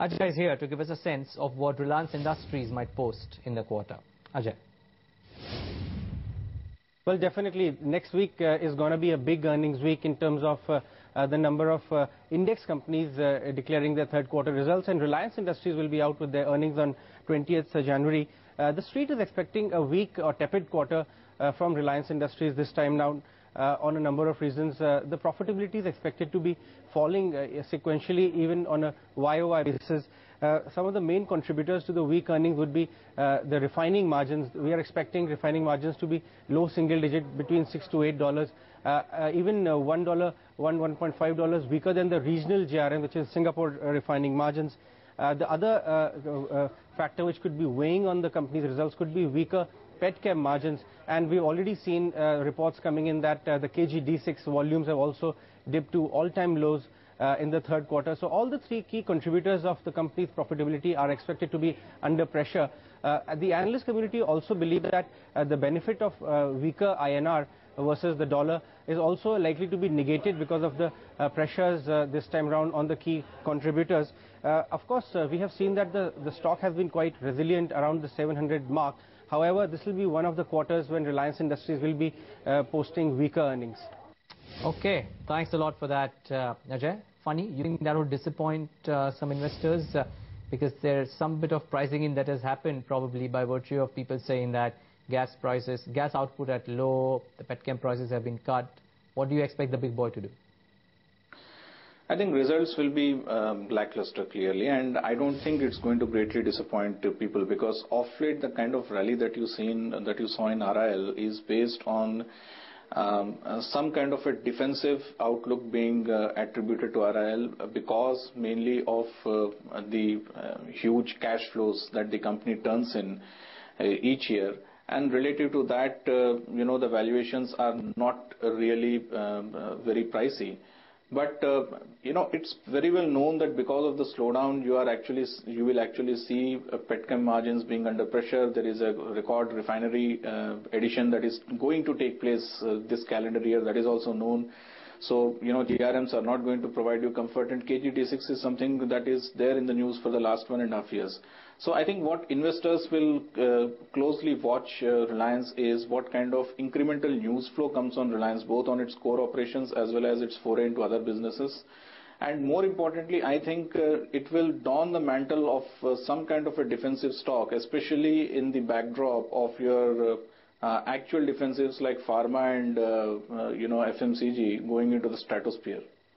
Ajay is here to give us a sense of what Reliance Industries might post in the quarter. Ajay. Well, definitely next week is going to be a big earnings week in terms of the number of index companies declaring their third quarter results, and Reliance Industries will be out with their earnings on 20th January. The street is expecting a weak or tepid quarter from Reliance Industries this time now on a number of reasons. The profitability is expected to be falling sequentially, even on a YOY basis. Some of the main contributors to the weak earnings would be the refining margins. We are expecting refining margins to be low single digit, between $6 to $8, even $1.5 weaker than the regional GRM, which is Singapore refining margins. The other factor which could be weighing on the company's results could be weaker petchem margins, and we've already seen reports coming in that the KG D6 volumes have also dipped to all-time lows in the third quarter. So all the three key contributors of the company's profitability are expected to be under pressure. The analyst community also believe that the benefit of weaker INR versus the dollar is also likely to be negated because of the pressures this time around on the key contributors. Of course, we have seen that the stock has been quite resilient around the 700 mark. However, this will be one of the quarters when Reliance Industries will be posting weaker earnings. Okay, thanks a lot for that, Ajay. Funny, you think that would disappoint some investors because there's some bit of pricing in that has happened probably by virtue of people saying that gas output at low, the petchem prices have been cut. What do you expect the big boy to do? I think results will be lackluster clearly, and I don't think it's going to greatly disappoint people, because of late the kind of rally that you saw in RIL is based on some kind of a defensive outlook being attributed to RIL because mainly of the huge cash flows that the company turns in each year, and relative to that, the valuations are not really very pricey. But it's very well known that because of the slowdown, you will actually see petchem margins being under pressure. There is a record refinery addition that is going to take place this calendar year. That is also known. So GRMs are not going to provide you comfort, and KG-D6 is something that is there in the news for the last 1.5 years. So I think what investors will closely watch Reliance is what kind of incremental news flow comes on Reliance, both on its core operations as well as its foray into other businesses. And more importantly, I think it will don the mantle of some kind of a defensive stock, especially in the backdrop of your actual defensives like pharma and FMCG going into the stratosphere.